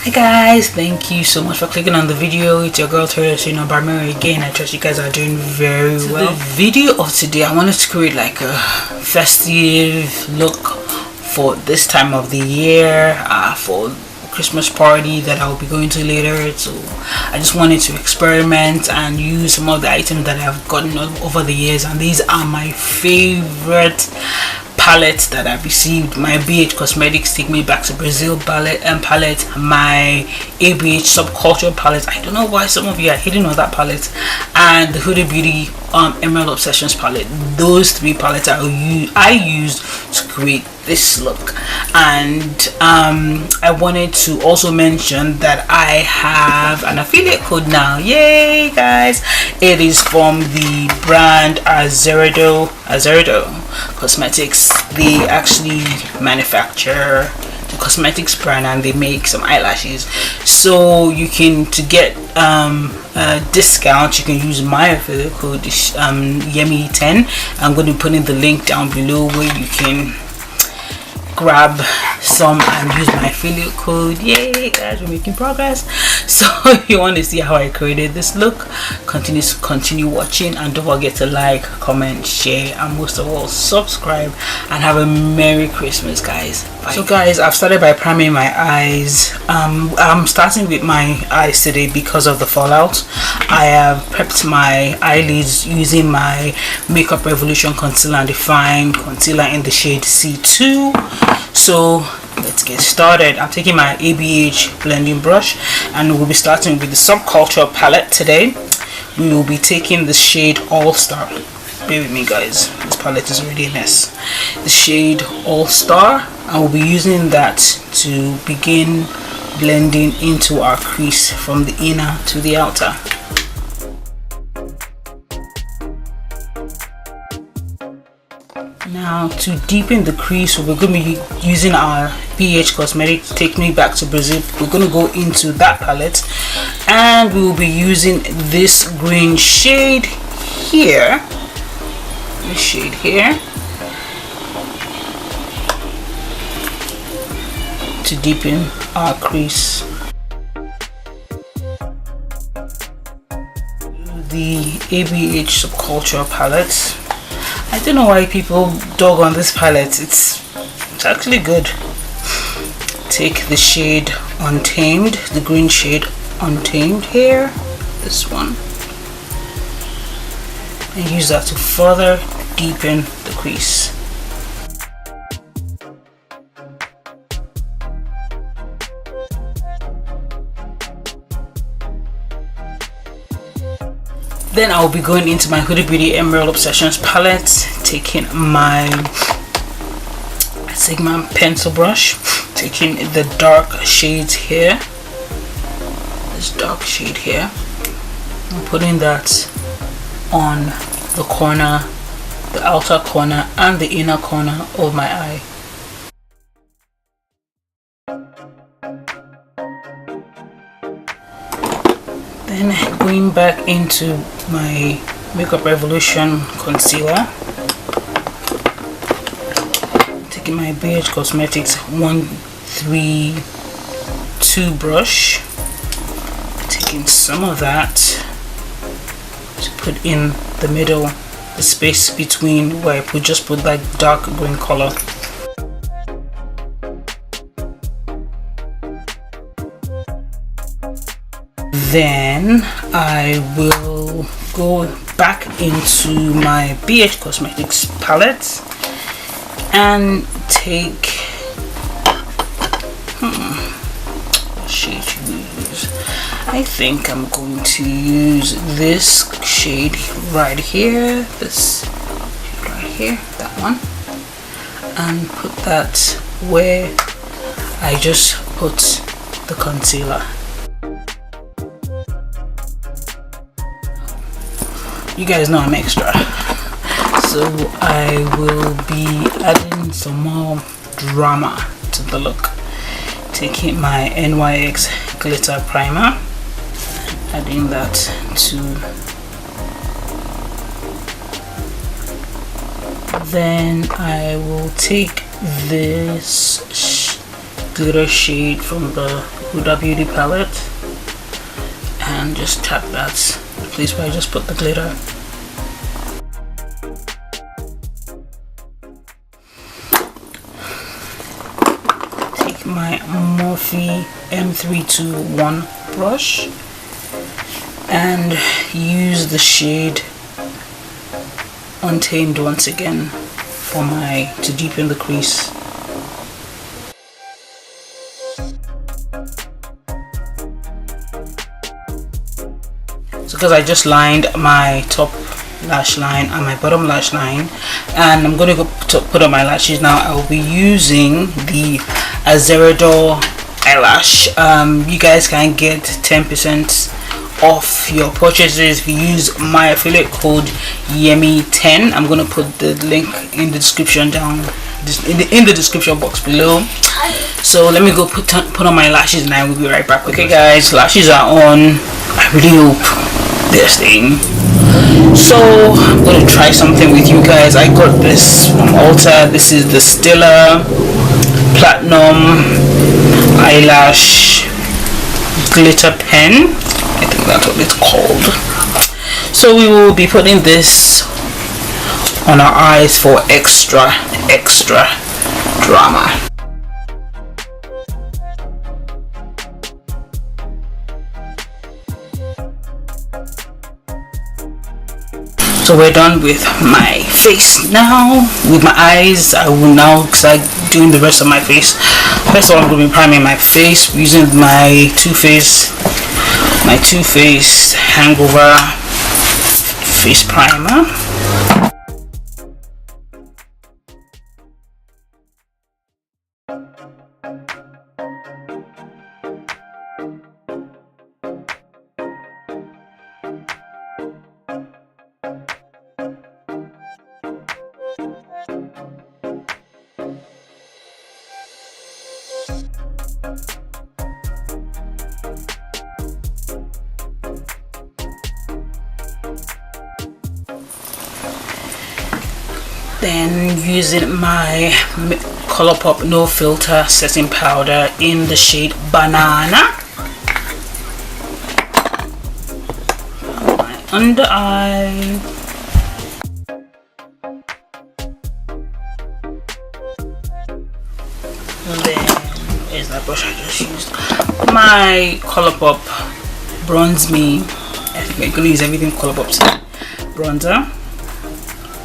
Hi guys, thank you so much for clicking on the video. It's your girl Teresa Barmeri again. I trust you guys are doing very well. The video of today, I wanted to create like a festive look for this time of the year, for Christmas party that I'll be going to later. So I just wanted to experiment and use some of the items that I've gotten over the years, and these are my favorite palettes that I've received. My BHCosmetics Take Me Back to Brazil palette, my ABHSubculture palette. I don't know why some of you are hitting on that palette, and the Hudabeauty Emerald Obsessions palette. Those three palettes I used to create this look. And I wanted to also mention that I have an affiliate code now. Yay guys! It is from the brand Azeredo Cosmetics. They actually manufacture the cosmetics brand and they make some eyelashes. So you can, to get a discount, you can use my affiliate code Yemi10. I'm going to be putting the link down below where you can grab some and use my affiliate code. Yay guys, we're making progress. So if you want to see how I created this look, continue watching, and don't forget to like, comment, share, and most of all subscribe, and have a Merry Christmas guys. Bye. So guys, I've started by priming my eyes. I'm starting with my eyes today because of the fallout. I have prepped my eyelids using my Makeup Revolution concealer and define concealer in the shade C2. So let's get started. I'm taking my ABH blending brush and we'll be starting with the Subculture palette today. We will be taking the shade All Star. Bear with me guys, this palette is already a mess. The shade All Star, and we'll be using that to begin blending into our crease from the inner to the outer. Now to deepen the crease, we're going to be using our BHCosmetics Take Me Back to Brazil. We're going to go into that palette and we will be using this green shade here, this shade here, to deepen our crease. The ABHSubculture palette. I don't know why people dog on this palette. It's actually good. Take the shade Untamed, the green shade Untamed here, this one, and use that to further deepen the crease. Then I'll be going into my Hudabeauty Emerald Obsessions palette, taking my Sigma pencil brush, taking the dark shades here, this dark shade here, and putting that on the corner, the outer corner and the inner corner of my eye. Then going back into my Makeup Revolution concealer, taking my BHCosmetics 132 brush, taking some of that to put in the middle, the space between where I just put that dark green color. Then I will go back into my BHCosmetics palette and take what shade should we use? I think I'm going to use this shade right here, this shade right here, that one, and put that where I just put the concealer. You guys know I'm extra, so I will be adding some more drama to the look. Taking my NYX glitter primer, adding that to, then I will take this glitter shade from the Hudabeauty palette and just tap that place where I just put the glitter. Take my Morphe M321 brush and use the shade Untamed once again to deepen the crease. So because I just lined my top lash line and my bottom lash line, and I'm going to put on my lashes now, I will be using the Azeredo eyelash. You guys can get 10% off your purchases if you use my affiliate code Yemi10. I'm going to put the link in the description down in the description box below. So let me go put on my lashes and I will be right back. Okay guys, lashes are on. I really hope they're staying. So I'm going to try something with you guys. I got this from Ulta. This is the Stella Platinum Eyelash Glitter Pen. I think that's what it's called. So we will be putting this on our eyes for extra drama. So we're done with my face now. With my eyes, I will now start doing the rest of my face. First of all, I'm going to be priming my face using my Too Faced Hangover face primer. Then using my Colourpop No Filter setting powder in the shade Banana on my under eye. And then where's that brush I just used? My Colourpop Bronze Me. I think I'm gonna use everything Colourpop bronzer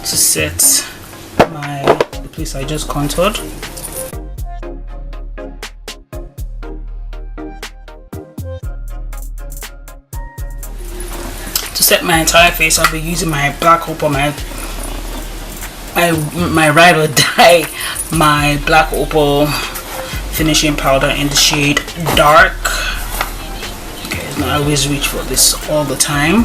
to set the place I just contoured. To set my entire face, I'll be using my Black Opal, my Ride or Die, my Black Opal finishing powder in the shade Dark. Okay, I always reach for this all the time.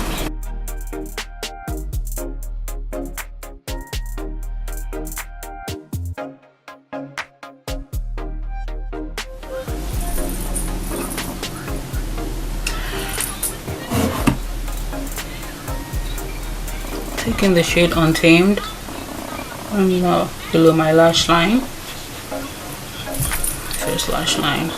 Taking the shade Untamed below my lash line, first lash line.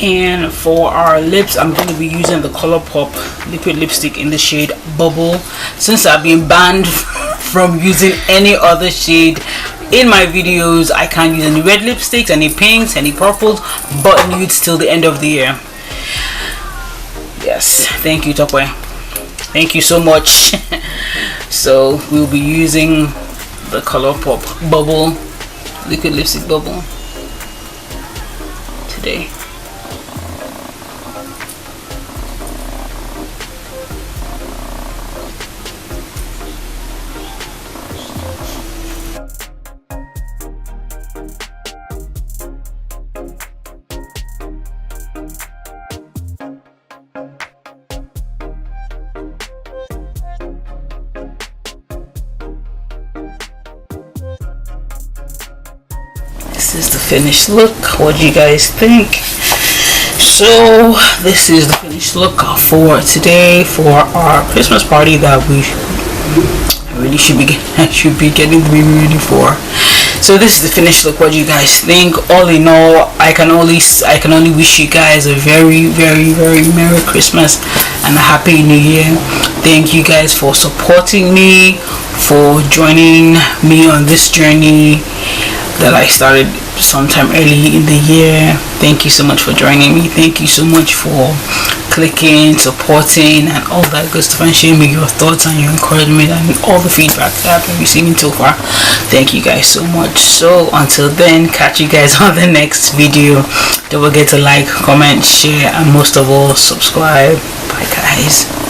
And for our lips, I'm going to be using the Colourpop liquid lipstick in the shade Bubble. Since I've been banned from using any other shade in my videos, I can't use any red lipsticks, any pinks, any purples, but nudes till the end of the year. Yes, thank you Topway, thank you so much. So we'll be using the Colourpop Bubble liquid lipstick Bubble today. This is the finished look. What do you guys think? So this is the finished look for today for our Christmas party that we really should be getting the baby ready for. So this is the finished look. What do you guys think? All in all, I can only wish you guys a very Merry Christmas and a Happy New Year. Thank you guys for supporting me, for joining me on this journey that I started sometime early in the year. Thank you so much for joining me. Thank you so much for clicking, supporting, and all that good stuff, and sharing me your thoughts and your encouragement and all the feedback that I've been receiving so far. Thank you guys so much. So until then, catch you guys on the next video. Don't forget to like, comment, share, and most of all, subscribe. Bye guys.